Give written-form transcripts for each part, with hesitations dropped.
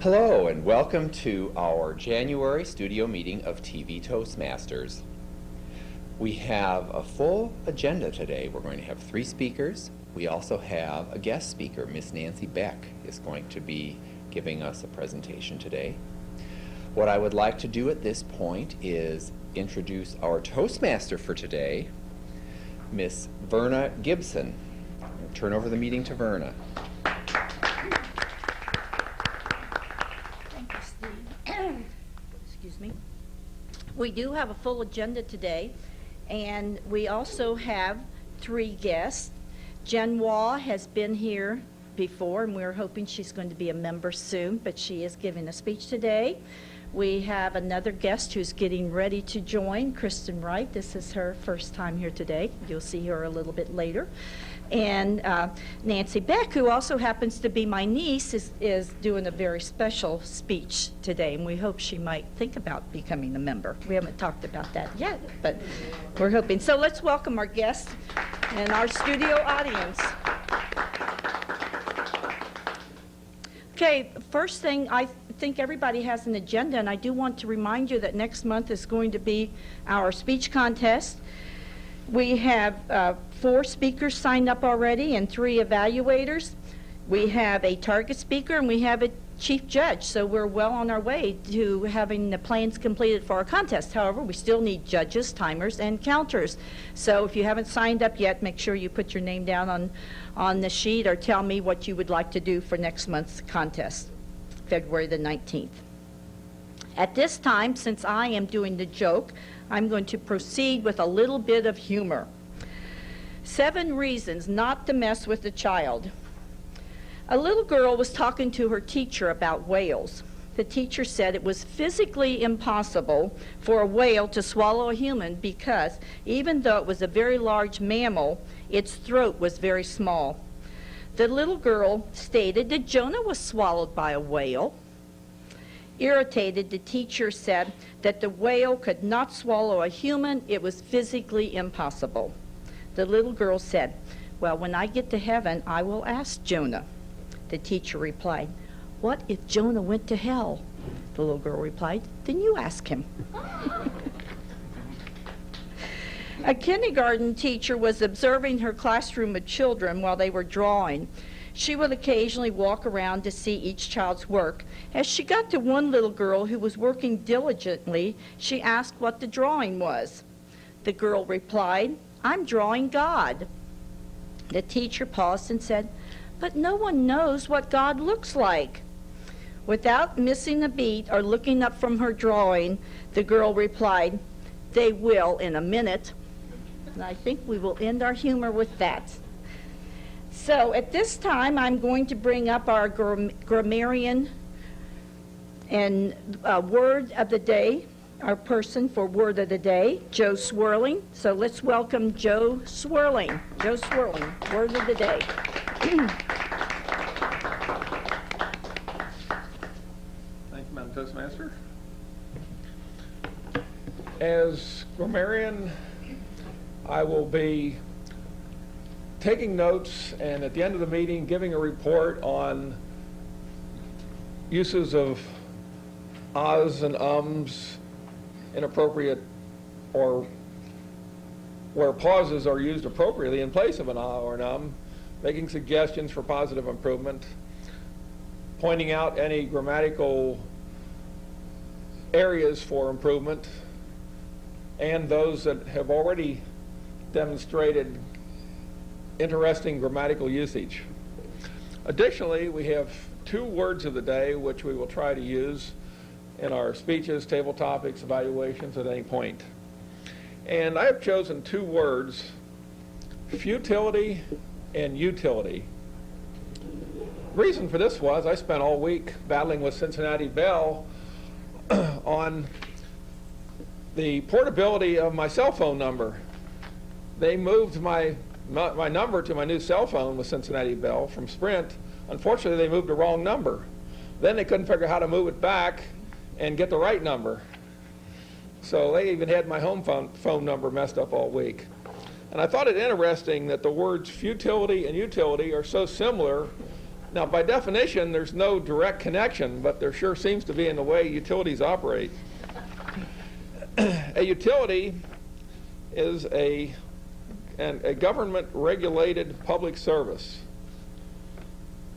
Hello and welcome to our January studio meeting of TV Toastmasters. We have a full agenda today. We're going to have 3 speakers. We also have a guest speaker. Miss Nancy Beck is going to be giving us a presentation today. What I would like to do at this point is introduce our Toastmaster for today, Miss Verna Gibson. I'll turn over the meeting to Verna. Thank you, Steve. Excuse me. We do have a full agenda today, and we also have 3 guests. Jianhua has been here before, and we're hoping she's going to be a member soon, but she is giving a speech today. We have another guest who's getting ready to join, Kristen Wright. This is her first time here today. You'll see her a little bit later. And Nancy Beck, who also happens to be my niece, is doing a very special speech today, and we hope she might think about becoming a member. We haven't talked about that yet, but we're hoping. So let's welcome our guests and our studio audience. Okay, first thing, I think everybody has an agenda, and I do want to remind you that next month is going to be our speech contest. We have 4 speakers signed up already and 3 evaluators. We have a target speaker and we have a chief judge, so we're well on our way to having the plans completed for our contest. However, we still need judges, timers, and counters. So if you haven't signed up yet, make sure you put your name down on the sheet or tell me what you would like to do for next month's contest, February the 19th. At this time, since I am doing the joke, I'm going to proceed with a little bit of humor. 7 reasons not to mess with a child. A little girl was talking to her teacher about whales. The teacher said it was physically impossible for a whale to swallow a human because even though it was a very large mammal, its throat was very small. The little girl stated that Jonah was swallowed by a whale. Irritated, the teacher said that the whale could not swallow a human. It was physically impossible. The little girl said, "Well, when I get to heaven, I will ask Jonah." The teacher replied, "What if Jonah went to hell?" The little girl replied, "Then you ask him." A kindergarten teacher was observing her classroom of children while they were drawing. She would occasionally walk around to see each child's work. As she got to one little girl who was working diligently, she asked what the drawing was. The girl replied, "I'm drawing God." The teacher paused and said, "But no one knows what God looks like." Without missing a beat or looking up from her drawing, the girl replied, "They will in a minute." And I think we will end our humor with that. So at this time, I'm going to bring up our grammarian and word of the day, our person for word of the day, Joe Swirling. So let's welcome Joe Swirling. Joe Swirling, word of the day. Thank you, Madam Toastmaster. As grammarian, I will be taking notes and at the end of the meeting giving a report on uses of ahs and ums, inappropriate, or where pauses are used appropriately in place of an ah or an making suggestions for positive improvement, pointing out any grammatical areas for improvement, and those that have already demonstrated interesting grammatical usage. Additionally, we have 2 words of the day which we will try to use in our speeches, table topics, evaluations at any point. And I have chosen 2 words, futility and utility. The reason for this was I spent all week battling with Cincinnati Bell on the portability of my cell phone number. They moved my number to my new cell phone with Cincinnati Bell from Sprint. Unfortunately, they moved the wrong number. Then they couldn't figure out how to move it back and get the right number. So they even had my home phone number messed up all week. And I thought it interesting that the words futility and utility are so similar Now, by definition, there's no direct connection, but there sure seems to be in the way utilities operate. A utility is a government-regulated public service.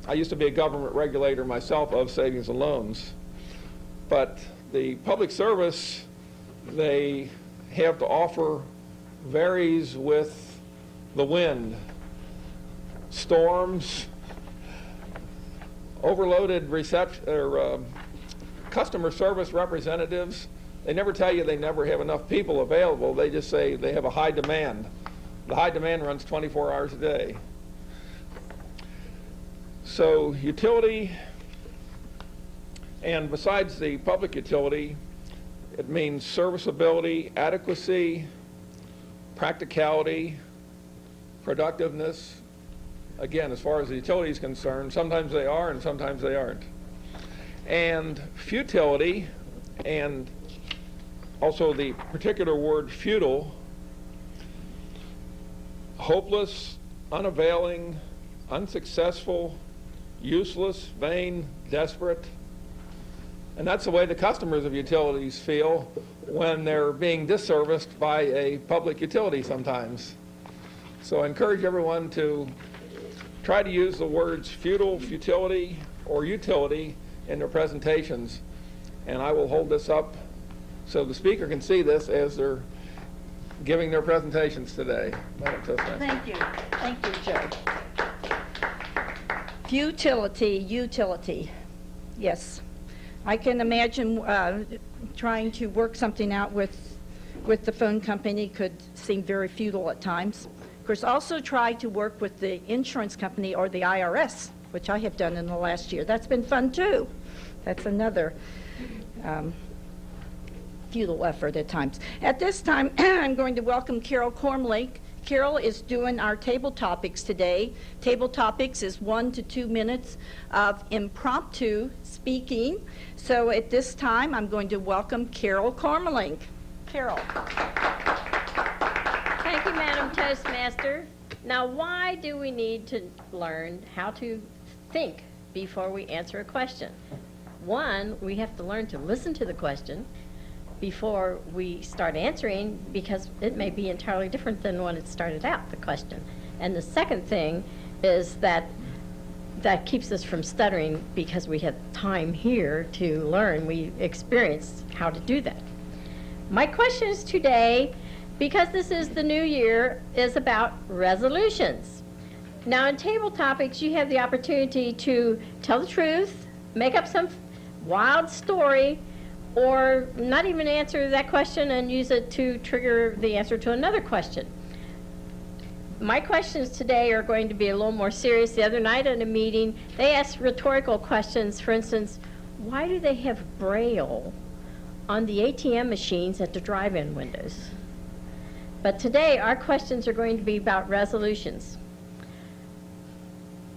I used to be a government regulator myself of savings and loans, but the public service they have to offer varies with the wind, storms, overloaded customer service representatives. They never tell you they never have enough people available. They just say they have a high demand. The high demand runs 24 hours a day. So utility, and besides the public utility, it means serviceability, adequacy, practicality, productiveness. Again, as far as the utility is concerned, sometimes they are and sometimes they aren't. And futility, and also the particular word futile, hopeless, unavailing, unsuccessful, useless, vain, desperate. And that's the way the customers of utilities feel when they're being disserviced by a public utility sometimes. So I encourage everyone to try to use the words futile, futility, or utility in their presentations. And I will hold this up so the speaker can see this as they're giving their presentations today. Madam Toastmaster. Thank you. Thank you, Joe. Futility, utility. Yes. I can imagine trying to work something out with the phone company could seem very futile at times. Of course, also try to work with the insurance company or the IRS, which I have done in the last year. That's been fun too. That's another futile effort at times. At this time, I'm going to welcome Carol Kormelink. Carol is doing our table topics today. Table topics is 1 to 2 minutes of impromptu speaking. So at this time, I'm going to welcome Carol Kormelink. Carol. Thank you, Madam Toastmaster. Now, why do we need to learn how to think before we answer a question? One, we have to learn to listen to the question before we start answering, because it may be entirely different than when it started out, the question. And the second thing is that keeps us from stuttering because we have time here to learn. We experienced how to do that. My questions today, because this is the new year, is about resolutions. Now in table topics, you have the opportunity to tell the truth, make up some wild story, or not even answer that question and use it to trigger the answer to another question. My questions today are going to be a little more serious. The other night at a meeting, they asked rhetorical questions. For instance, why do they have Braille on the ATM machines at the drive-in windows? But today, our questions are going to be about resolutions.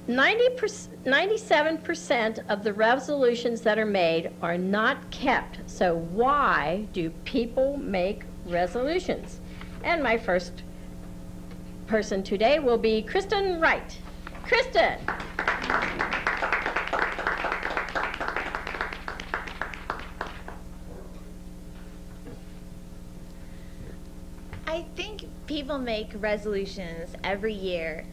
97% of the resolutions that are made are not kept. So why do people make resolutions? And my first person today will be Kristen Wright. Kristen. I think people make resolutions every year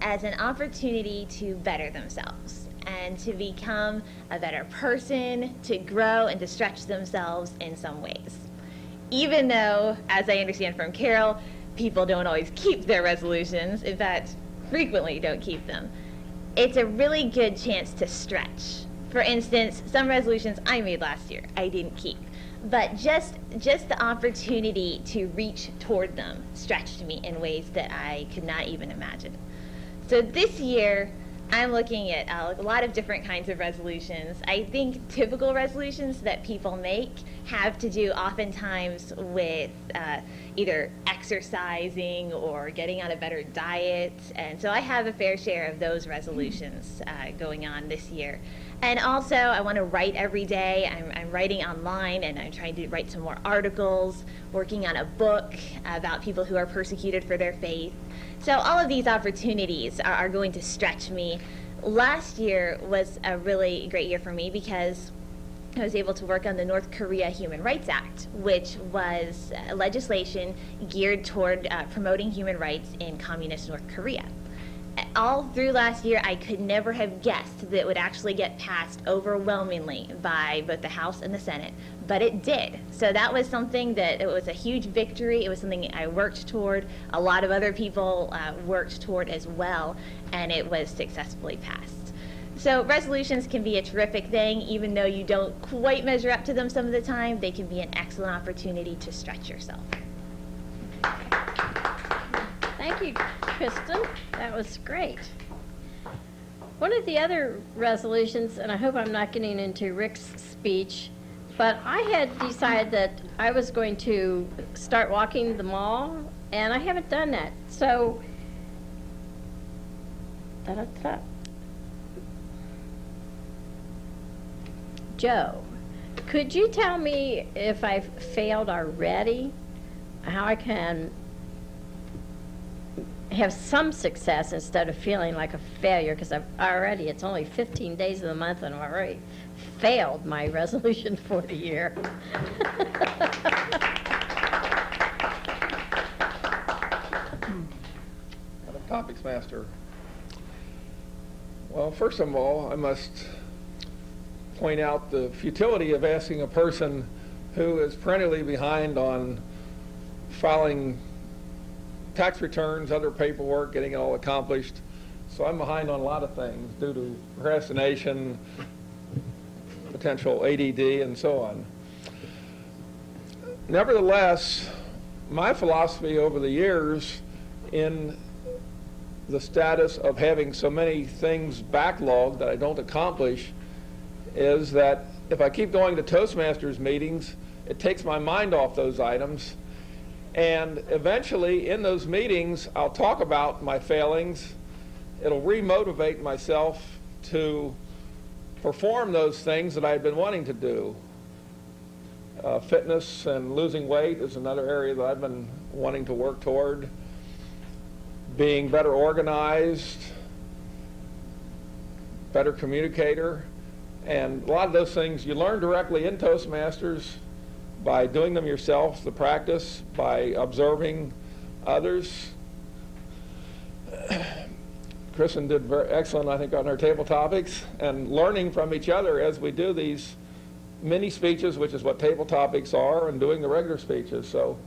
as an opportunity to better themselves and to become a better person, to grow and to stretch themselves in some ways. Even though, as I understand from Carol, people don't always keep their resolutions, in fact, frequently don't keep them. It's a really good chance to stretch. For instance, some resolutions I made last year, I didn't keep. But just the opportunity to reach toward them stretched me in ways that I could not even imagine. So this year, I'm looking at a lot of different kinds of resolutions. I think typical resolutions that people make have to do oftentimes with either exercising or getting on a better diet. And so I have a fair share of those resolutions going on this year. And also, I want to write every day. I'm writing online, and I'm trying to write some more articles, working on a book about people who are persecuted for their faith. So all of these opportunities are going to stretch me Last year was a really great year for me because I was able to work on the North Korea Human Rights Act, which was legislation geared toward promoting human rights in communist North Korea. All through last year, I could never have guessed that it would actually get passed overwhelmingly by both the House and the Senate, but it did. So that was something that it was a huge victory. It was something I worked toward. A lot of other people worked toward as well, and it was successfully passed. So resolutions can be a terrific thing, even though you don't quite measure up to them some of the time. They can be an excellent opportunity to stretch yourself. Thank you, Kristen. That was great. One of the other resolutions, and I hope I'm not getting into Rick's speech, but I had decided that I was going to start walking the mall, and I haven't done that. So, Joe, could you tell me if I've failed already, how I can have some success instead of feeling like a failure, because it's only 15 days of the month and I've already failed my resolution for the year. Toastmaster. Well, first of all, I must point out the futility of asking a person who is perennially behind on filing tax returns, other paperwork, getting it all accomplished. So I'm behind on a lot of things due to procrastination, potential ADD, and so on. Nevertheless, my philosophy over the years in the status of having so many things backlogged that I don't accomplish is that if I keep going to Toastmasters meetings, it takes my mind off those items. And eventually, in those meetings, I'll talk about my failings. It'll re-motivate myself to perform those things that I've been wanting to do. Fitness and losing weight is another area that I've been wanting to work toward. Being better organized, better communicator, and a lot of those things you learn directly in Toastmasters by doing them yourself, the practice, by observing others. Kristen did very excellent, I think, on her Tabletopics, and learning from each other as we do these mini speeches, which is what Tabletopics are, and doing the regular speeches. So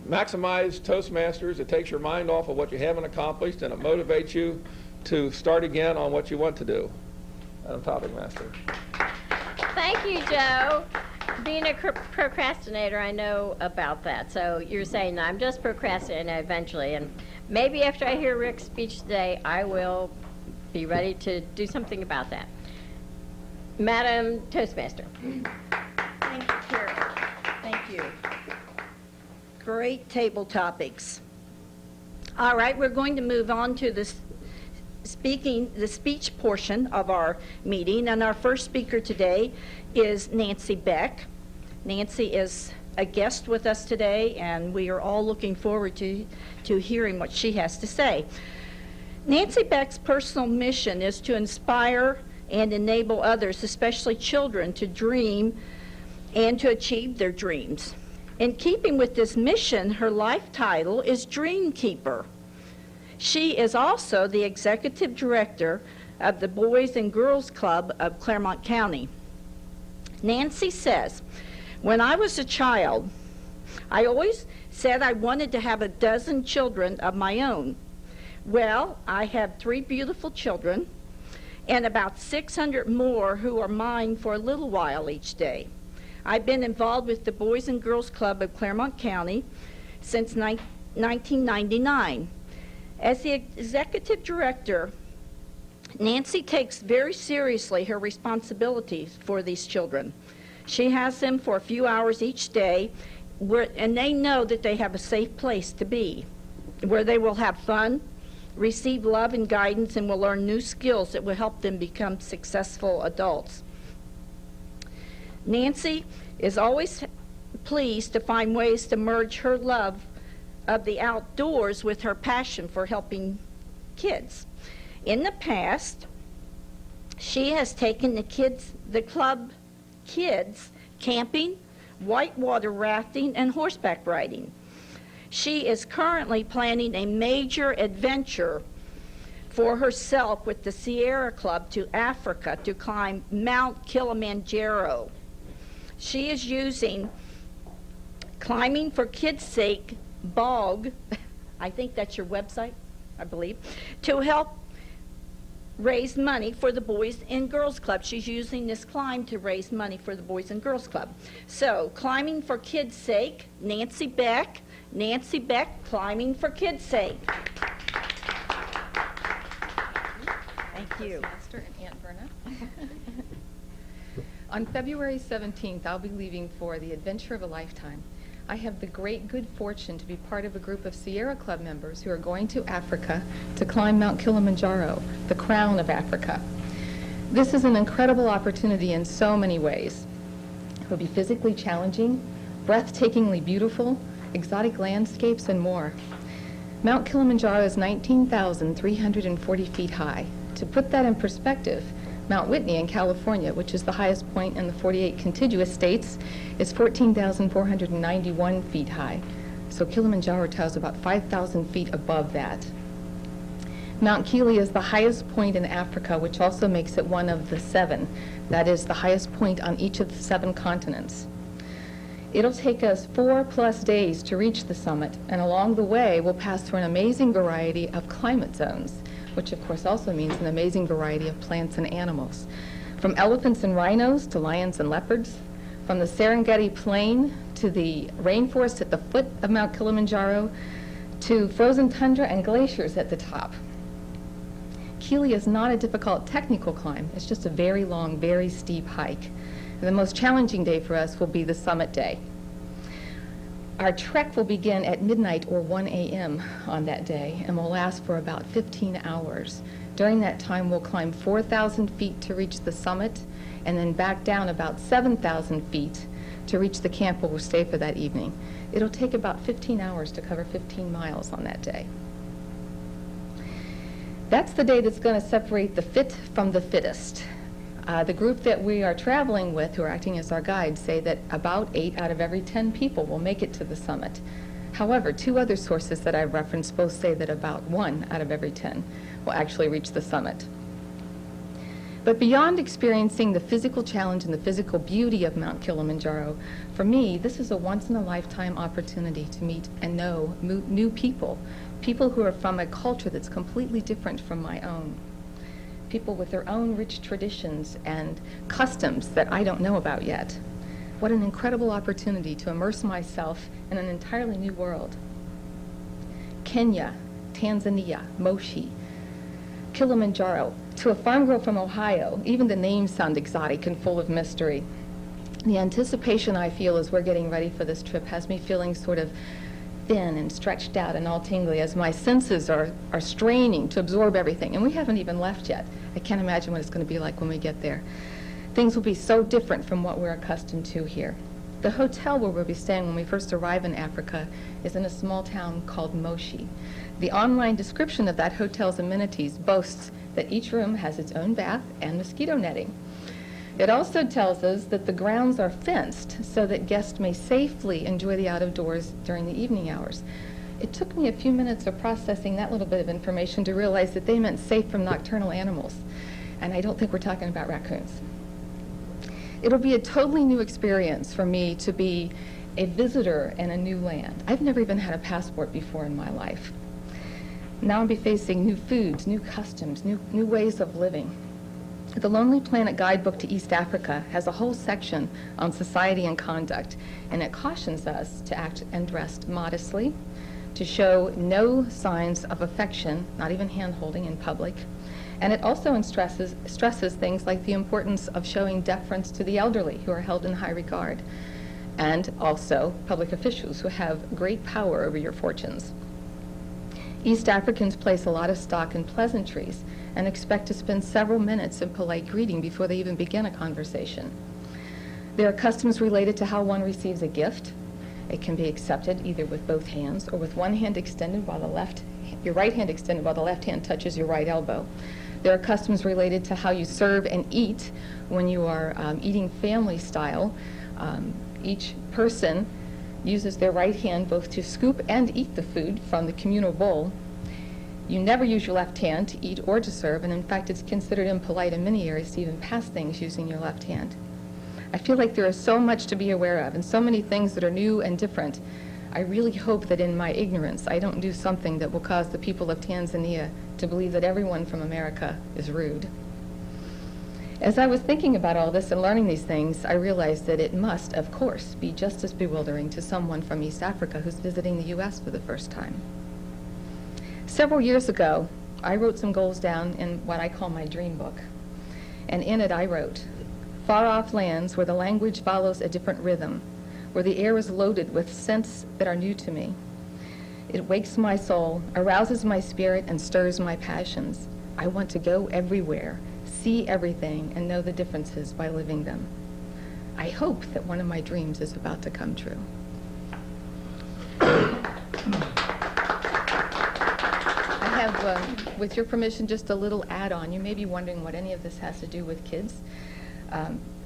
maximize Toastmasters. It takes your mind off of what you haven't accomplished, and it motivates you to start again on what you want to do. Madam Topic Master. Thank you, Joe. Being a procrastinator, I know about that. So you're saying I'm just procrastinating eventually, and maybe after I hear Rick's speech today, I will be ready to do something about that. Madam Toastmaster. Thank you, Carol. Thank you. Great table topics. All right, we're going to move on to the speech portion of our meeting, and our first speaker today is Nancy Beck. Nancy is a guest with us today, and we are all looking forward to hearing what she has to say. Nancy Beck's personal mission is to inspire and enable others, especially children, to dream and to achieve their dreams. In keeping with this mission, her life title is Dream Keeper. She is also the executive director of the Boys and Girls Club of Claremont County. Nancy says, "When I was a child, I always said I wanted to have a dozen children of my own. Well, I have 3 beautiful children and about 600 more who are mine for a little while each day. I've been involved with the Boys and Girls Club of Claremont County since 1999. As the executive director, Nancy takes very seriously her responsibilities for these children. She has them for a few hours each day, and they know that they have a safe place to be, where they will have fun, receive love and guidance, and will learn new skills that will help them become successful adults. Nancy is always pleased to find ways to merge her love of the outdoors with her passion for helping kids. In the past, she has taken the club kids camping, whitewater rafting, and horseback riding. She is currently planning a major adventure for herself with the Sierra Club to Africa to climb Mount Kilimanjaro. She is using Climbing for Kids' Sake blog, I think that's your website, I believe, to help raise money for the Boys and Girls Club. She's using this climb to raise money for the Boys and Girls Club. So, Climbing for Kids' Sake, Nancy Beck, Climbing for Kids' Sake. Thank you. Toastmaster and Aunt Verna. On February 17th, I'll be leaving for the adventure of a lifetime. I have the great good fortune to be part of a group of Sierra Club members who are going to Africa to climb Mount Kilimanjaro, the crown of Africa. This is an incredible opportunity in so many ways. It will be physically challenging, breathtakingly beautiful, exotic landscapes, and more. Mount Kilimanjaro is 19,340 feet high. To put that in perspective, Mount Whitney in California, which is the highest point in the 48 contiguous states, is 14,491 feet high. So Kilimanjaro towers about 5,000 feet above that. Mount Kili is the highest point in Africa, which also makes it one of the 7. That is the highest point on each of the 7 continents. It'll take us 4+ days to reach the summit, and along the way, we'll pass through an amazing variety of climate zones, which of course also means an amazing variety of plants and animals. From elephants and rhinos to lions and leopards, from the Serengeti Plain to the rainforest at the foot of Mount Kilimanjaro, to frozen tundra and glaciers at the top. Kili is not a difficult technical climb. It's just a very long, very steep hike. And the most challenging day for us will be the summit day. Our trek will begin at midnight or 1 a.m. on that day and will last for about 15 hours. During that time, we'll climb 4,000 feet to reach the summit and then back down about 7,000 feet to reach the camp where we'll stay for that evening. It'll take about 15 hours to cover 15 miles on that day. That's the day that's going to separate the fit from the fittest. The group that we are traveling with, who are acting as our guides, say that about 8 out of every 10 people will make it to the summit. However, 2 other sources that I've referenced both say that about 1 out of every 10 will actually reach the summit. But beyond experiencing the physical challenge and the physical beauty of Mount Kilimanjaro, for me, this is a once-in-a-lifetime opportunity to meet and know new people, people who are from a culture that's completely different from my own. People with their own rich traditions and customs that I don't know about yet. What an incredible opportunity to immerse myself in an entirely new world. Kenya, Tanzania, Moshi, Kilimanjaro, to a farm girl from Ohio. Even the names sound exotic and full of mystery. The anticipation I feel as we're getting ready for this trip has me feeling sort of thin and stretched out and all tingly as my senses are straining to absorb everything. And we haven't even left yet. I can't imagine what it's going to be like when we get there. Things will be so different from what we're accustomed to here. The hotel where we'll be staying when we first arrive in Africa is in a small town called Moshi. The online description of that hotel's amenities boasts that each room has its own bath and mosquito netting. It also tells us that the grounds are fenced so that guests may safely enjoy the out of doors during the evening hours. It took me a few minutes of processing that little bit of information to realize that they meant safe from nocturnal animals. And I don't think we're talking about raccoons. It'll be a totally new experience for me to be a visitor in a new land. I've never even had a passport before in my life. Now I'll be facing new foods, new customs, new ways of living. The Lonely Planet Guidebook to East Africa has a whole section on society and conduct, and it cautions us to act and dress modestly, to show no signs of affection, not even hand-holding in public. And it also stresses things like the importance of showing deference to the elderly who are held in high regard, and also public officials who have great power over your fortunes. East Africans place a lot of stock in pleasantries and expect to spend several minutes in polite greeting before they even begin a conversation. There are customs related to how one receives a gift. It can be accepted either with both hands or with one hand extended while the left your right hand extended while the left hand touches your right elbow. There are customs related to how you serve and eat when you are eating family style. Each person uses their right hand both to scoop and eat the food from the communal bowl. You never use your left hand to eat or to serve, and in fact it's considered impolite in many areas to even pass things using your left hand. I feel like there is so much to be aware of and so many things that are new and different. I really hope that in my ignorance I don't do something that will cause the people of Tanzania to believe that everyone from America is rude. As I was thinking about all this and learning these things, I realized that it must, of course, be just as bewildering to someone from East Africa who's visiting the U.S. for the first time. Several years ago, I wrote some goals down in what I call my dream book. And in it I wrote, far-off lands where the language follows a different rhythm, where the air is loaded with scents that are new to me. It wakes my soul, arouses my spirit, and stirs my passions. I want to go everywhere, see everything, and know the differences by living them. I hope that one of my dreams is about to come true. I have, with your permission, just a little add-on. You may be wondering what any of this has to do with kids.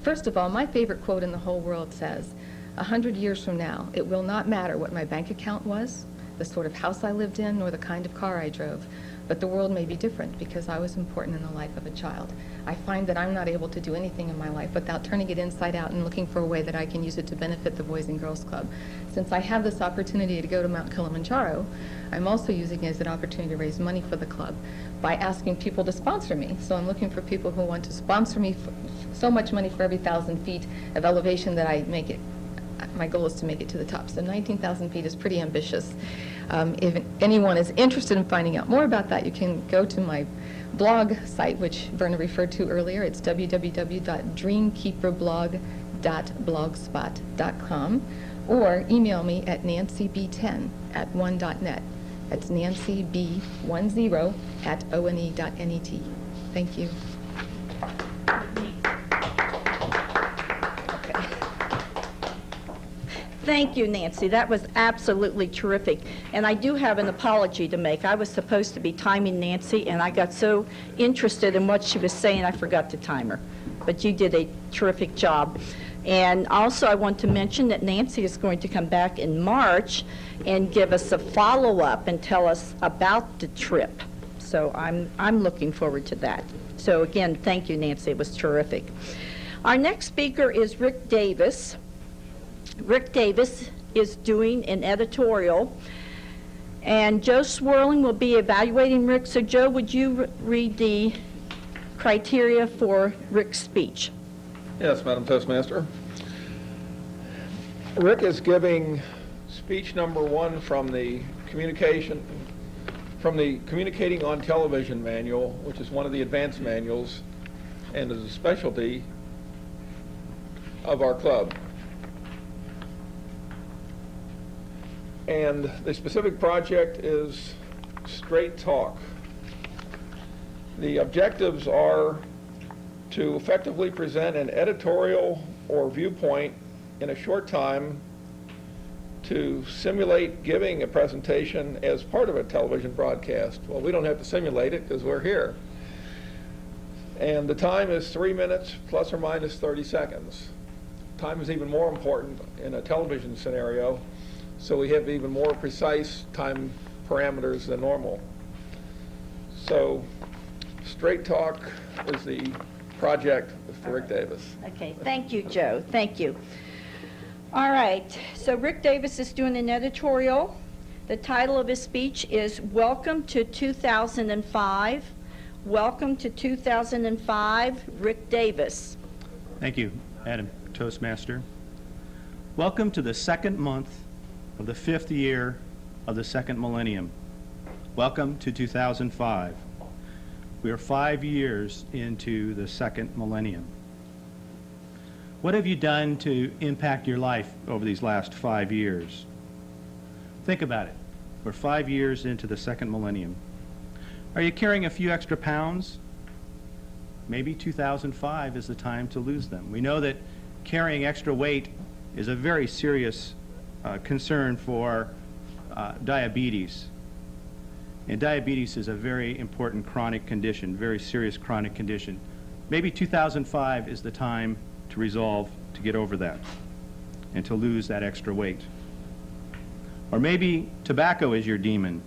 First of all, my favorite quote in the whole world says, 100 years from now, it will not matter what my bank account was, the sort of house I lived in, or the kind of car I drove, but the world may be different because I was important in the life of a child. I find that I'm not able to do anything in my life without turning it inside out and looking for a way that I can use it to benefit the Boys and Girls Club. Since I have this opportunity to go to Mount Kilimanjaro, I'm also using it as an opportunity to raise money for the club by asking people to sponsor me. So I'm looking for people who want to sponsor me so much money for every 1,000 feet of elevation that I make it. My goal is to make it to the top. So 19,000 feet is pretty ambitious. If anyone is interested in finding out more about that, you can go to my blog site, which Verna referred to earlier. It's www.dreamkeeperblog.blogspot.com, or email me at nancyb10@one.net. That's nancyb10@one.net. Thank you. Thank you, Nancy. That was absolutely terrific. And I do have an apology to make. I was supposed to be timing Nancy, and I got so interested in what she was saying, I forgot to time her. But you did a terrific job. And also, I want to mention that Nancy is going to come back in March and give us a follow-up and tell us about the trip. So I'm looking forward to that. So again, thank you, Nancy. It was terrific. Our next speaker is Rick Davis. Rick Davis is doing an editorial, and Joe Swirling will be evaluating Rick. So Joe, would you read the criteria for Rick's speech? Yes, Madam Toastmaster. Rick is giving speech number 1 from the Communicating on Television manual, which is one of the advanced manuals and is a specialty of our club. And the specific project is Straight Talk. The objectives are to effectively present an editorial or viewpoint in a short time, to simulate giving a presentation as part of a television broadcast. Well, we don't have to simulate it because we're here. And the time is 3 minutes plus or minus 30 seconds. Time is even more important in a television scenario, so we have even more precise time parameters than normal. So Straight Talk is the project for Rick Davis. Okay, thank you, Joe. Thank you. All right, so Rick Davis is doing an editorial. The title of his speech is Welcome to 2005. Welcome to 2005, Rick Davis. Thank you, Madam Toastmaster. Welcome to the second month of the 5th year of the second millennium. Welcome to 2005. We are 5 years into the second millennium. What have you done to impact your life over these last 5 years? Think about it. We're 5 years into the second millennium. Are you carrying a few extra pounds? Maybe 2005 is the time to lose them. We know that carrying extra weight is a very serious concern for diabetes. And diabetes is a very important chronic condition, very serious chronic condition. Maybe 2005 is the time to resolve to get over that and to lose that extra weight. Or maybe tobacco is your demon.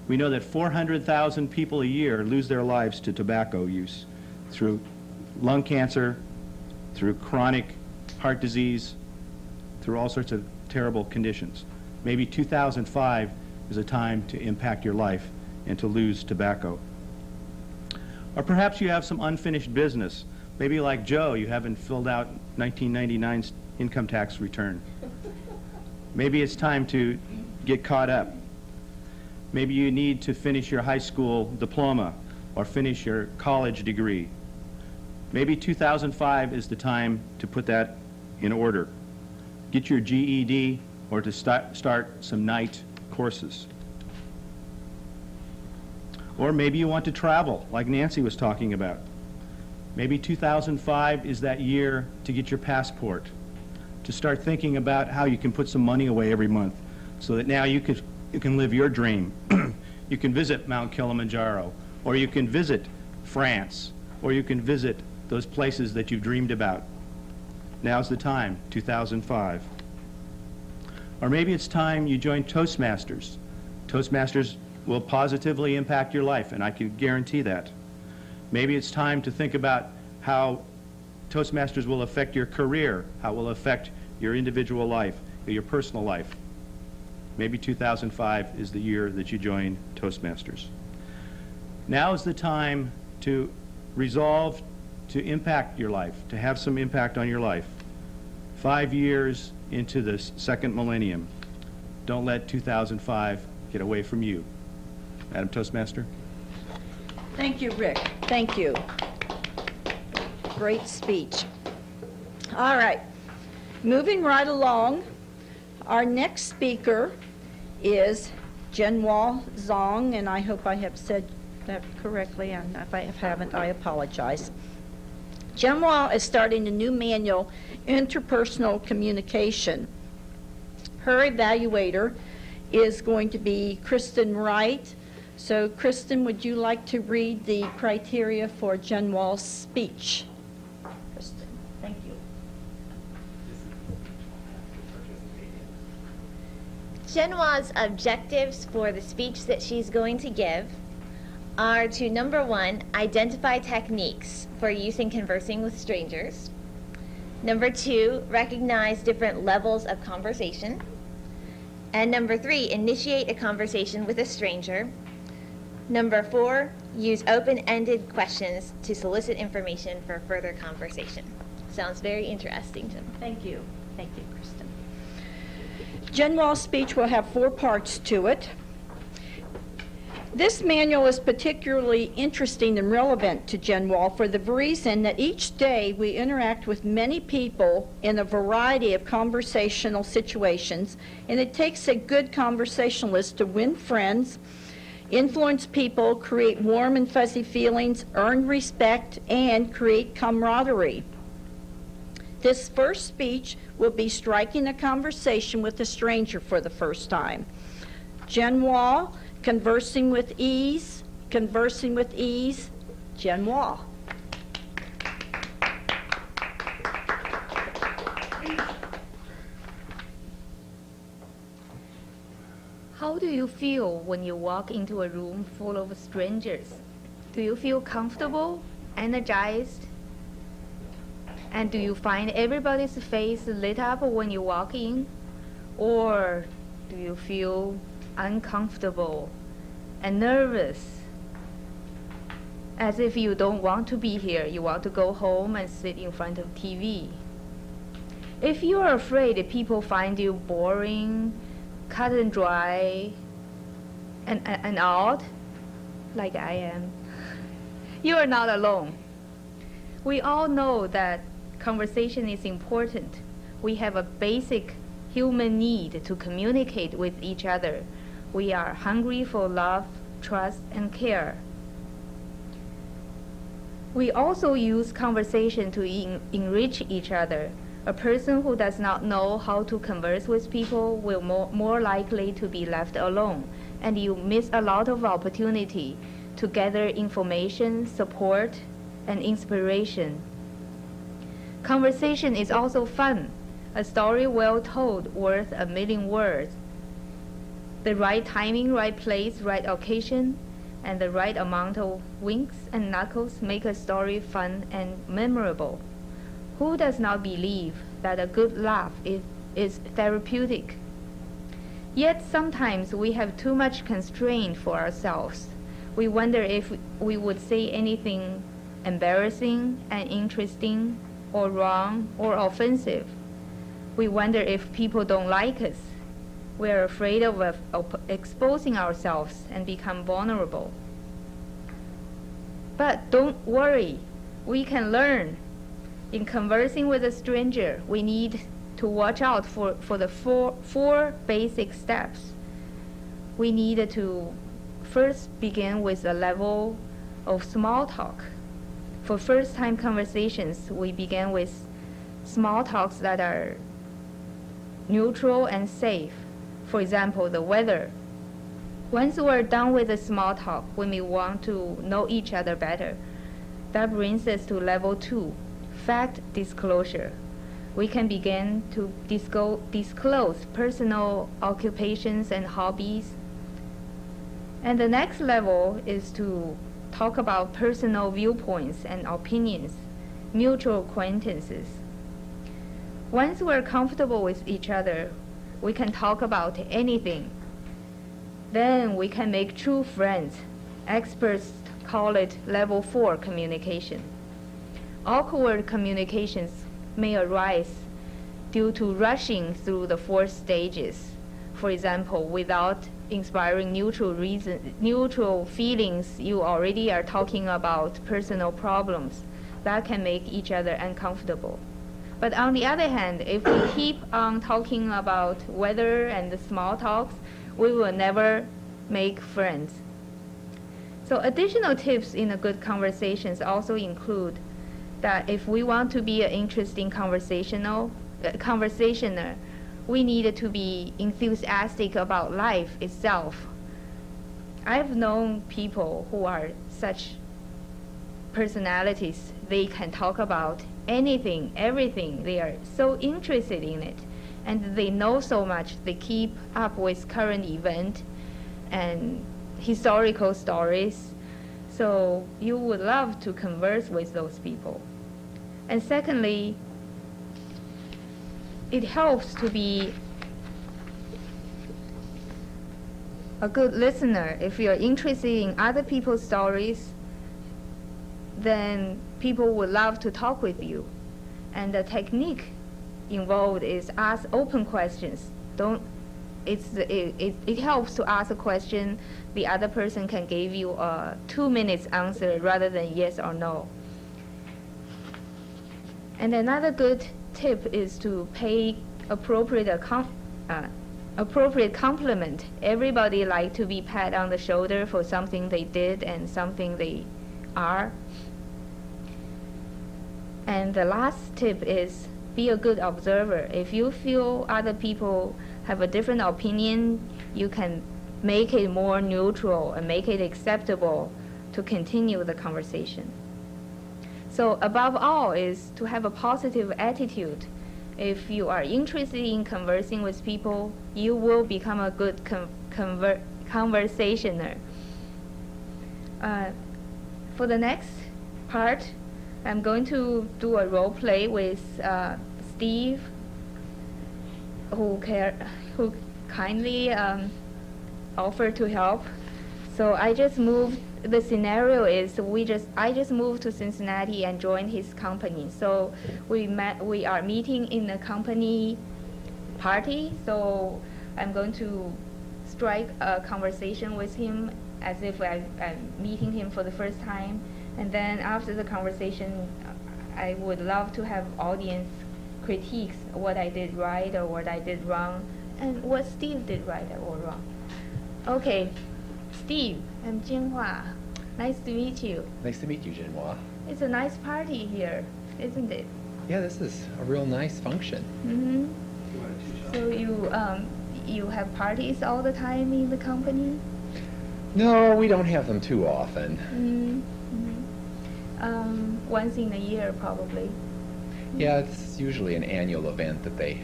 We know that 400,000 people a year lose their lives to tobacco use through lung cancer, through chronic heart disease, through all sorts of terrible conditions. Maybe 2005 is a time to impact your life and to lose tobacco. Or perhaps you have some unfinished business. Maybe like Joe, you haven't filled out 1999's income tax return. Maybe it's time to get caught up. Maybe you need to finish your high school diploma or finish your college degree. Maybe 2005 is the time to put that in order. Get your GED or to start some night courses. Or maybe you want to travel, like Nancy was talking about. Maybe 2005 is that year to get your passport, to start thinking about how you can put some money away every month so that now you can live your dream. You can visit Mount Kilimanjaro, or you can visit France, or you can visit those places that you've dreamed about. Now's the time, 2005. Or maybe it's time you join Toastmasters. Toastmasters will positively impact your life, and I can guarantee that. Maybe it's time to think about how Toastmasters will affect your career, how it will affect your individual life, your personal life. Maybe 2005 is the year that you join Toastmasters. Now is the time to resolve to impact your life, to have some impact on your life. 5 years into the second millennium. Don't let 2005 get away from you. Madam Toastmaster? Thank you, Rick. Thank you. Great speech. All right. Moving right along, our next speaker is Jianhua Zhang, and I hope I have said that correctly, and if I haven't, I apologize. Jianhua is starting a new manual, Interpersonal Communication. Her evaluator is going to be Kristen Wright. So, Kristen, would you like to read the criteria for Jianhua's speech? Kristen, thank you. Jianhua's objectives for the speech that she's going to give are to, number one, identify techniques for use in conversing with strangers. Number two, recognize different levels of conversation. And number three, initiate a conversation with a stranger. Number four, use open-ended questions to solicit information for further conversation. Sounds very interesting to me. Thank you. Thank you, Kristen. Jianhua's speech will have 4 parts to it. This manual is particularly interesting and relevant to Jianhua for the reason that each day we interact with many people in a variety of conversational situations, and it takes a good conversationalist to win friends, influence people, create warm and fuzzy feelings, earn respect, and create camaraderie. This first speech will be striking a conversation with a stranger for the first time. Jianhua, conversing with ease, Jianhua. How do you feel when you walk into a room full of strangers? Do you feel comfortable, energized? And do you find everybody's face lit up when you walk in? Or do you feel uncomfortable and nervous, as if you don't want to be here, you want to go home and sit in front of TV? If you are afraid that people find you boring, cut and dry, and odd, like I am, you are not alone. We all know that conversation is important. We have a basic human need to communicate with each other. We are hungry for love, trust, and care. We also use conversation to enrich each other. A person who does not know how to converse with people will more likely to be left alone. and you miss a lot of opportunity to gather information, support, and inspiration. Conversation is also fun. A story well told worth a million words. The right timing, right place, right occasion, and the right amount of winks and knuckles make a story fun and memorable. Who does not believe that a good laugh is therapeutic? Yet sometimes we have too much constraint for ourselves. We wonder if we would say anything embarrassing and interesting or wrong or offensive. We wonder if people don't like us. We are afraid of exposing ourselves and become vulnerable. But don't worry, we can learn. In conversing with a stranger, we need to watch out for the four basic steps. We need to first begin with a level of small talk. For first-time conversations, we begin with small talks that are neutral and safe. For example, the weather. Once we're done with the small talk, we may want to know each other better. That brings us to level 2, fact disclosure. We can begin to disclose personal occupations and hobbies. And the next level is to talk about personal viewpoints and opinions, mutual acquaintances. Once we're comfortable with each other, we can talk about anything. Then we can make true friends. Experts call it level 4 communication. Awkward communications may arise due to rushing through the 4 stages. For example, without inspiring neutral feelings, you already are talking about personal problems. That can make each other uncomfortable. But on the other hand, if we keep on talking about weather and the small talks, we will never make friends. So additional tips in a good conversations also include that if we want to be an interesting conversationer, we need to be enthusiastic about life itself. I've known people who are such personalities. They can talk about anything, everything. They are so interested in it. And they know so much. They keep up with current event and historical stories. So you would love to converse with those people. And secondly, it helps to be a good listener. If you're interested in other people's stories, then people would love to talk with you. And the technique involved is ask open questions. It helps to ask a question, the other person can give you a 2 minutes answer rather than yes or no. And another good tip is to pay appropriate compliment. Everybody likes to be pat on the shoulder for something they did and something they are. And the last tip is be a good observer. If you feel other people have a different opinion, you can make it more neutral and make it acceptable to continue the conversation. So above all is to have a positive attitude. If you are interested in conversing with people, you will become a good conversationer. For the next part, I'm going to do a role play with Steve, who kindly offered to help. So I just moved. The scenario is I just moved to Cincinnati and joined his company. So we are meeting in a company party. So I'm going to strike a conversation with him as if I'm meeting him for the first time. And then after the conversation, I would love to have audience critiques, what I did right or what I did wrong, and what Steve did right or wrong. Okay, Steve, I'm Jianhua. Nice to meet you. Nice to meet you, Jianhua. It's a nice party here, isn't it? Yeah, this is a real nice function. Mm-hmm. So you have parties all the time in the company? No, we don't have them too often. Once in a year, probably. Yeah, it's usually an annual event that they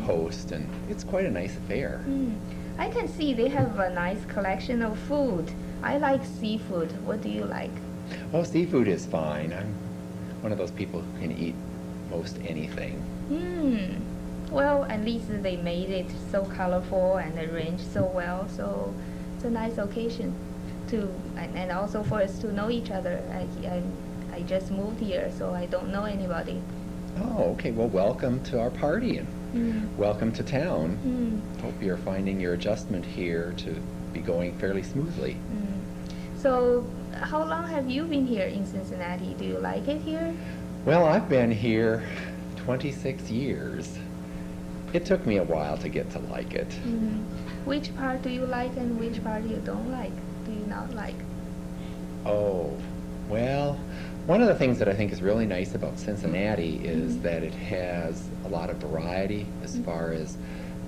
host, and it's quite a nice affair. I can see they have a nice collection of food. I like seafood. What do you like? Oh, seafood is fine. I'm one of those people who can eat most anything. Well, at least they made it so colorful and arranged so well, so it's a nice occasion to, and also for us to know each other. I just moved here, so I don't know anybody. Oh, okay. Well, welcome to our party, and welcome to town. Hope you're finding your adjustment here to be going fairly smoothly. So, how long have you been here in Cincinnati? Do you like it here? Well, I've been here 26 years. It took me a while to get to like it. Which part do you like and which part you don't like? Do you not like? Oh, well, one of the things that I think is really nice about Cincinnati is that it has a lot of variety as far as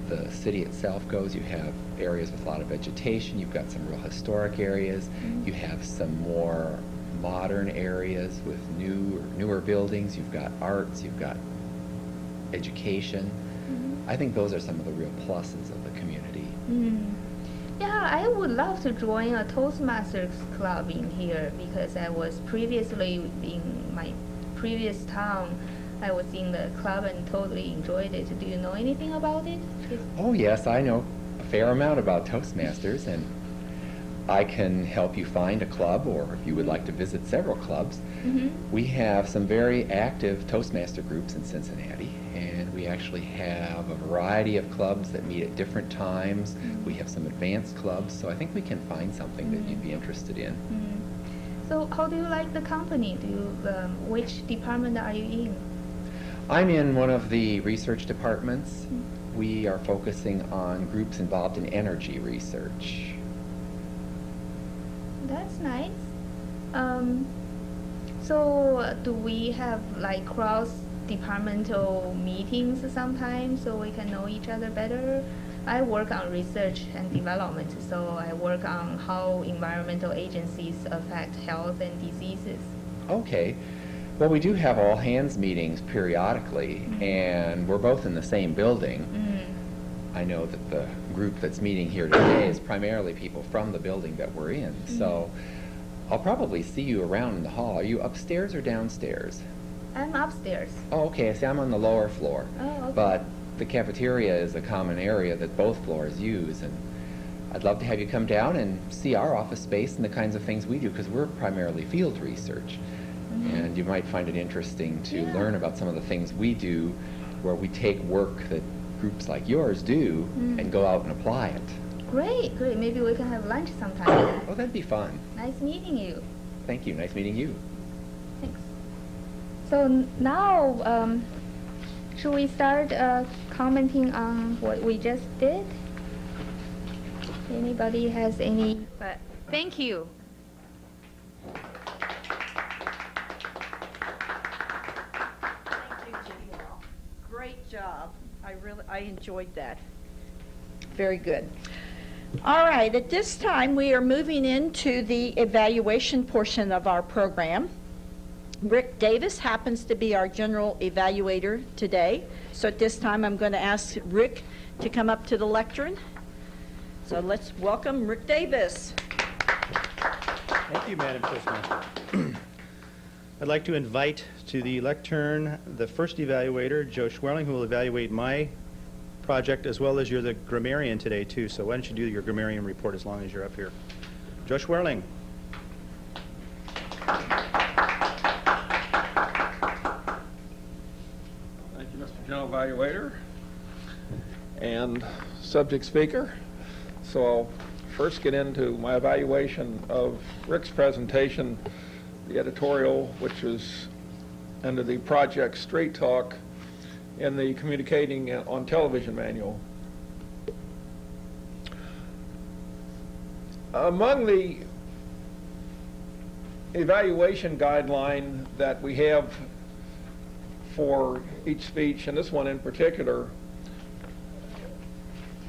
the city itself goes. You have areas with a lot of vegetation. You've got some real historic areas. You have some more modern areas with newer buildings. You've got arts. You've got education. I think those are some of the real pluses of the community. Yeah, I would love to join a Toastmasters club in here because I was previously in my previous town. I was in the club and totally enjoyed it. Do you know anything about it? Oh yes, I know a fair amount about Toastmasters, and I can help you find a club, or if you would like to visit several clubs. We have some very active Toastmaster groups in Cincinnati, and we actually have a variety of clubs that meet at different times. We have some advanced clubs, so I think we can find something that you'd be interested in. So how do you like the company? Which department are you in? I'm in one of the research departments. We are focusing on groups involved in energy research. That's nice. So do we have like cross-departmental meetings sometimes so we can know each other better? I work on research and development, so I work on how environmental agencies affect health and diseases. Okay. Well, we do have all hands meetings periodically, and we're both in the same building. I know that the group that's meeting here today is primarily people from the building that we're in, so I'll probably see you around in the hall. Are you upstairs or downstairs? I'm upstairs. Oh, okay. See, I'm on the lower floor. Oh, okay. But the cafeteria is a common area that both floors use, and I'd love to have you come down and see our office space and the kinds of things we do, because we're primarily field research. And you might find it interesting to learn about some of the things we do, where we take work that groups like yours do and go out and apply it. Great, great. Maybe we can have lunch sometime. Oh, that'd be fun. Nice meeting you. Thank you. Nice meeting you. Thanks. So now, should we start commenting on what we just did? Anybody has any? But thank you. Great job. I enjoyed that. Very good. All right, at this time we are moving into the evaluation portion of our program. Rick Davis happens to be our general evaluator today. So at this time I'm going to ask Rick to come up to the lectern. So let's welcome Rick Davis. Thank you, Madam Toastmaster. I'd like to invite to the lectern the first evaluator, Joe Schwerling, who will evaluate my project, as well as you're the grammarian today, too. So why don't you do your grammarian report as long as you're up here. Joe Schwerling. Thank you, Mr. General Evaluator and subject speaker. So I'll first get into my evaluation of Rick's presentation, the editorial, which is under the project Straight Talk in the Communicating on Television manual. Among the evaluation guideline that we have for each speech, and this one in particular,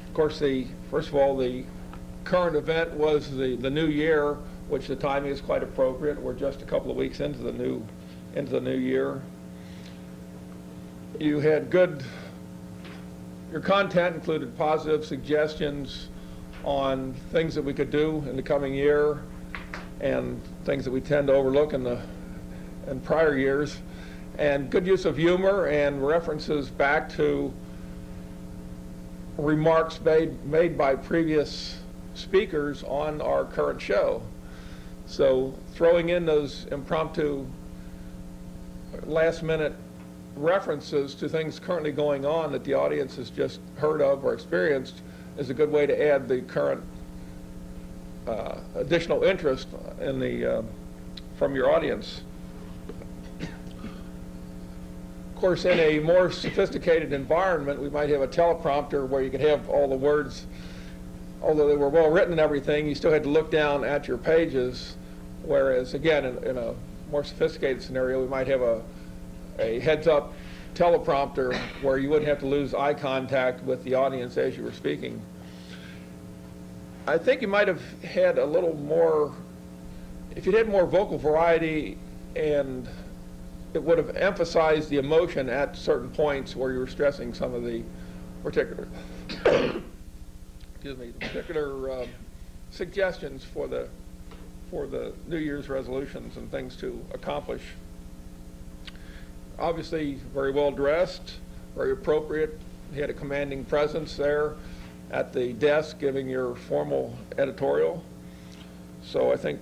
of course, first of all, the current event was the new year, which the timing is quite appropriate. We're just a couple of weeks into the new year. You had your content included positive suggestions on things that we could do in the coming year and things that we tend to overlook in prior years, and good use of humor and references back to remarks made by previous speakers on our current show. So throwing in those impromptu last-minute references to things currently going on that the audience has just heard of or experienced is a good way to add the current additional interest in from your audience. Of course, in a more sophisticated environment, we might have a teleprompter where you could have all the words, although they were well written and everything, you still had to look down at your pages, whereas, again, in a more sophisticated scenario, we might have a heads-up teleprompter where you wouldn't have to lose eye contact with the audience as you were speaking. I think you might have had a little more, if you'd had more vocal variety, and it would have emphasized the emotion at certain points where you were stressing some of the particular suggestions for the New Year's resolutions and things to accomplish. Obviously, very well dressed, very appropriate. He had a commanding presence there at the desk giving your formal editorial. So I think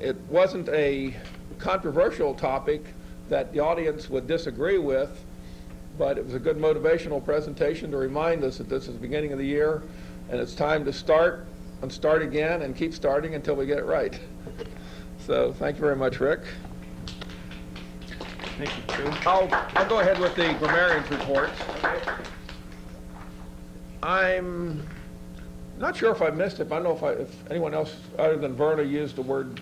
it wasn't a controversial topic that the audience would disagree with, but it was a good motivational presentation to remind us that this is the beginning of the year and it's time to start and start again and keep starting until we get it right. So thank you very much, Rick. Thank you, Joe. I'll go ahead with the grammarian's report. I'm not sure if I missed it, but I don't know if anyone else other than Verna used the word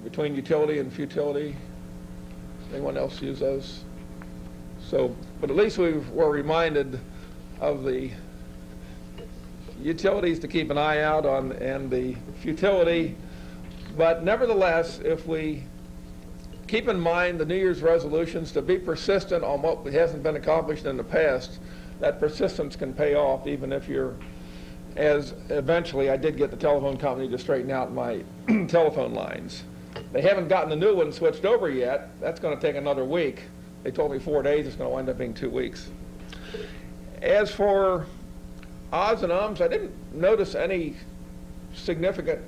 between utility and futility. Anyone else use those? So, but at least we were reminded of the utilities to keep an eye out on and the futility. But nevertheless, if we keep in mind the New Year's resolutions to be persistent on what hasn't been accomplished in the past, that persistence can pay off even if you're, as eventually I did get the telephone company to straighten out my telephone lines. They haven't gotten the new one switched over yet. That's going to take another week. They told me 4 days. It's going to wind up being 2 weeks. As for ahs and ums, I didn't notice any significant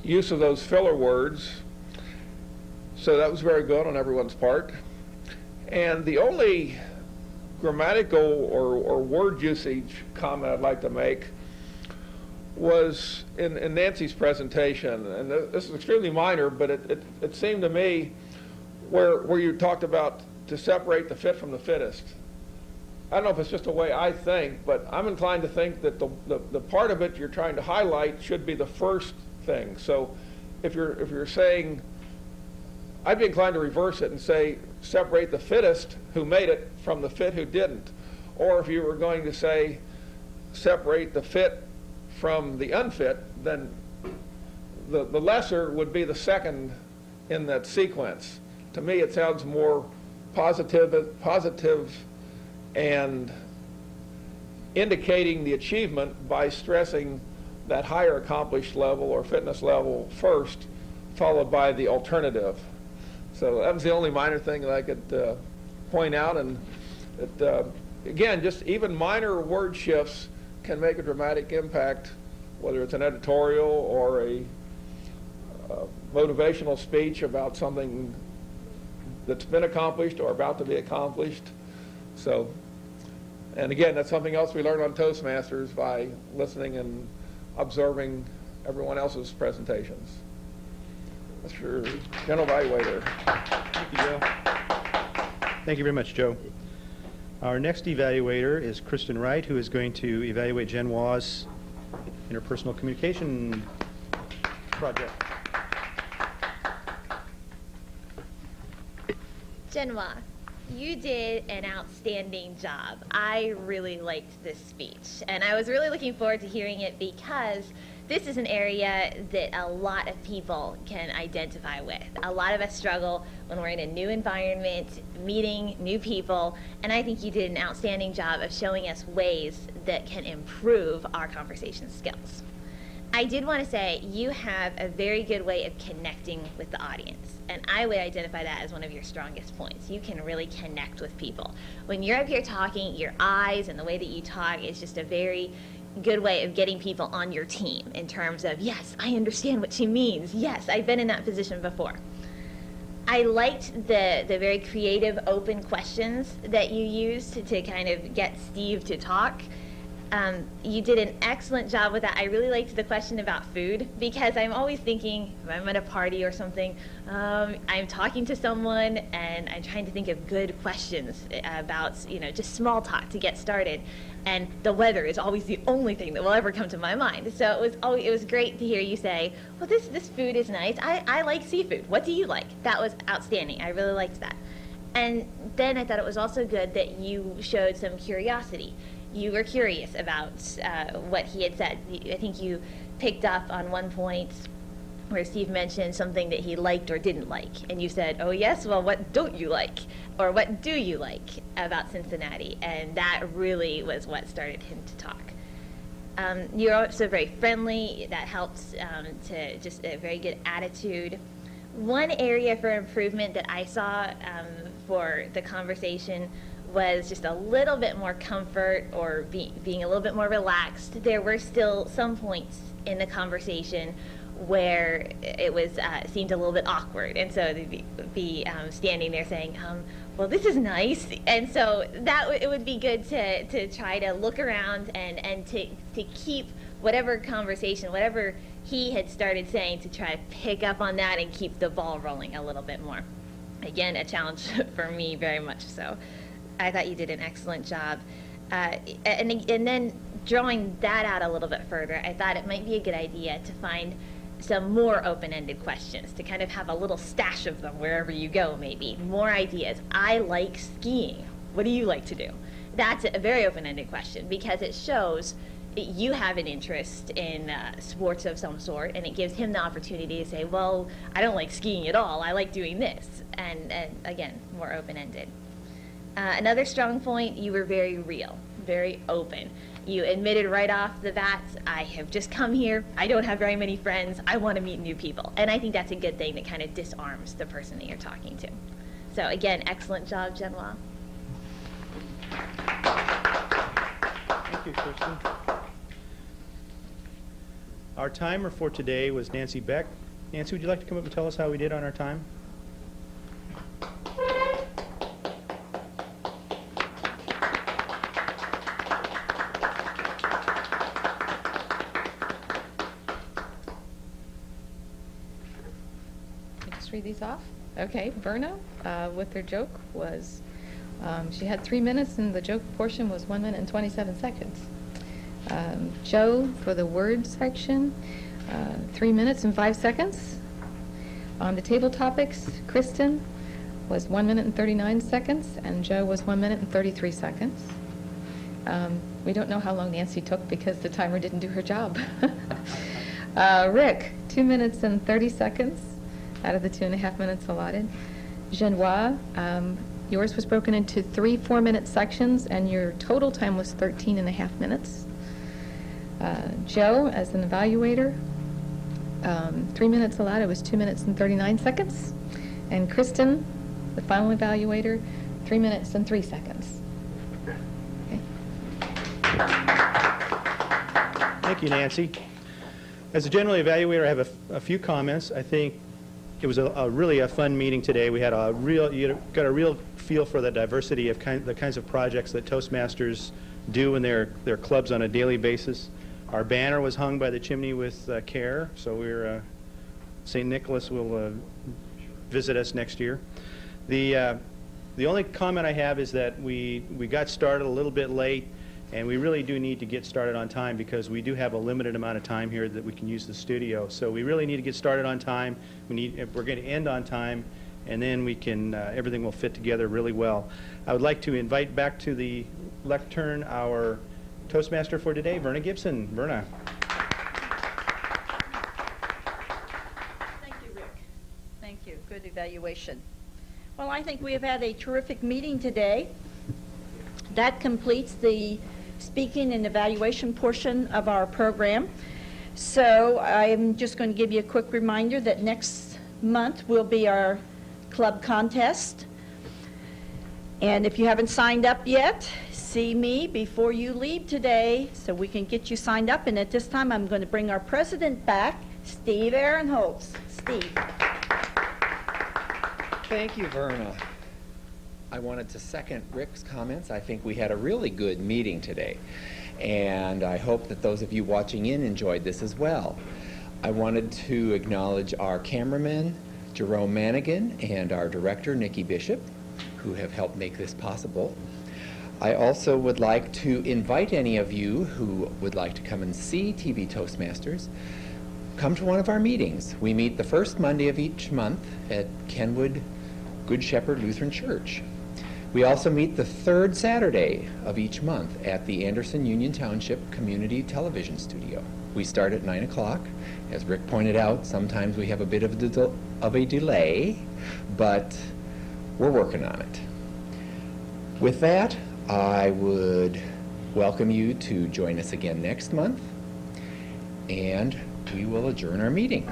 use of those filler words. So that was very good on everyone's part. And the only grammatical or word usage comment I'd like to make was in Nancy's presentation, and this is extremely minor, but it seemed to me where you talked about to separate the fit from the fittest. I don't know if it's just the way I think, but I'm inclined to think that the part of it you're trying to highlight should be the first thing. So if you're saying, I'd be inclined to reverse it and say separate the fittest who made it from the fit who didn't. Or if you were going to say separate the fit from the unfit, then the lesser would be the second in that sequence. To me, it sounds more positive and indicating the achievement by stressing that higher accomplished level or fitness level first, followed by the alternative. So that was the only minor thing that I could point out. And again, just even minor word shifts can make a dramatic impact, whether it's an editorial or a motivational speech about something that's been accomplished or about to be accomplished. So, and again, that's something else we learned on Toastmasters by listening and observing everyone else's presentations. That's your general evaluator. Thank you, Joe. Thank you very much, Joe. Our next evaluator is Kristen Wright, who is going to evaluate Jianhua's interpersonal communication project. Jianhua, You did an outstanding job. I really liked this speech, and I was really looking forward to hearing it because this is an area that a lot of people can identify with. A lot of us struggle when we're in a new environment, meeting new people, and I think you did an outstanding job of showing us ways that can improve our conversation skills. I did want to say you have a very good way of connecting with the audience, and I would identify that as one of your strongest points. You can really connect with people. When you're up here talking, your eyes and the way that you talk is just a very good way of getting people on your team in terms of, yes, I understand what she means. Yes, I've been in that position before. I liked the very creative, open questions that you used to kind of get Steve to talk. You did an excellent job with that. I really liked the question about food because I'm always thinking, if I'm at a party or something, I'm talking to someone and I'm trying to think of good questions about, just small talk to get started. And the weather is always the only thing that will ever come to my mind. So it was great to hear you say, well, this food is nice. I like seafood. What do you like? That was outstanding. I really liked that. And then I thought it was also good that you showed some curiosity. You were curious about what he had said. I think you picked up on one point where Steve mentioned something that he liked or didn't like. And you said, oh yes, well, what don't you like? Or what do you like about Cincinnati? And that really was what started him to talk. You're also very friendly. That helps to just a very good attitude. One area for improvement that I saw for the conversation was just a little bit more comfort or being a little bit more relaxed. There were still some points in the conversation where it was seemed a little bit awkward, and so they'd be standing there saying, well, this is nice, and so it would be good to try to look around and to keep whatever conversation, whatever he had started saying, to try to pick up on that and keep the ball rolling a little bit more. Again, a challenge for me, very much so. I thought you did an excellent job. And then drawing that out a little bit further, I thought it might be a good idea to find some more open-ended questions, to kind of have a little stash of them wherever you go, maybe. More ideas. I like skiing. What do you like to do? That's a very open-ended question because it shows you have an interest in sports of some sort, and it gives him the opportunity to say, well, I don't like skiing at all. I like doing this. And again, more open-ended. Another strong point, you were very real, very open. You admitted right off the bat, I have just come here, I don't have very many friends, I want to meet new people. And I think that's a good thing that kind of disarms the person that you're talking to. So again, excellent job, Jianhua. Thank you, Kristen. Our timer for today was Nancy Beck. Nancy, would you like to come up and tell us how we did on our time? Read these off. Okay, Verna, with her joke was, she had 3 minutes and the joke portion was 1 minute and 27 seconds. Joe, for the word section, 3 minutes and 5 seconds. On the table topics, Kristen was 1 minute and 39 seconds, and Joe was 1 minute and 33 seconds. We don't know how long Nancy took because the timer didn't do her job. Rick, 2 minutes and 30 seconds out of the 2.5 minutes allotted. Jianhua, yours was broken into 3 4-minute sections, and your total time was 13.5 minutes. Joe, as an evaluator, 3 minutes allotted was 2 minutes and 39 seconds. And Kristen, the final evaluator, 3 minutes and 3 seconds. Okay. Thank you, Nancy. As a general evaluator, I have a few comments. I think it was really a fun meeting today. We had you got a real feel for the diversity of the kinds of projects that Toastmasters do in their clubs on a daily basis. Our banner was hung by the chimney with care, so St. Nicholas will visit us next year. The only comment I have is that we got started a little bit late, and we really do need to get started on time because we do have a limited amount of time here that we can use the studio. So we really need to get started on time. We're going to end on time, and then we can, everything will fit together really well. I would like to invite back to the lectern our Toastmaster for today, Verna Gibson. Verna. Thank you, Rick. Thank you. Good evaluation. Well, I think we have had a terrific meeting today. That completes the speaking and evaluation portion of our program. So I'm just going to give you a quick reminder that next month will be our club contest. And if you haven't signed up yet, see me before you leave today so we can get you signed up. And at this time, I'm going to bring our president back, Steve Aaronholtz. Steve. Thank you, Verna. I wanted to second Rick's comments. I think we had a really good meeting today, and I hope that those of you watching in enjoyed this as well. I wanted to acknowledge our cameraman, Jerome Manigan, and our director, Nikki Bishop, who have helped make this possible. I also would like to invite any of you who would like to come and see TV Toastmasters, come to one of our meetings. We meet the first Monday of each month at Kenwood Good Shepherd Lutheran Church. We also meet the third Saturday of each month at the Anderson Union Township Community Television Studio. We start at 9 o'clock. As Rick pointed out, sometimes we have a bit of a delay, but we're working on it. With that, I would welcome you to join us again next month, and we will adjourn our meeting.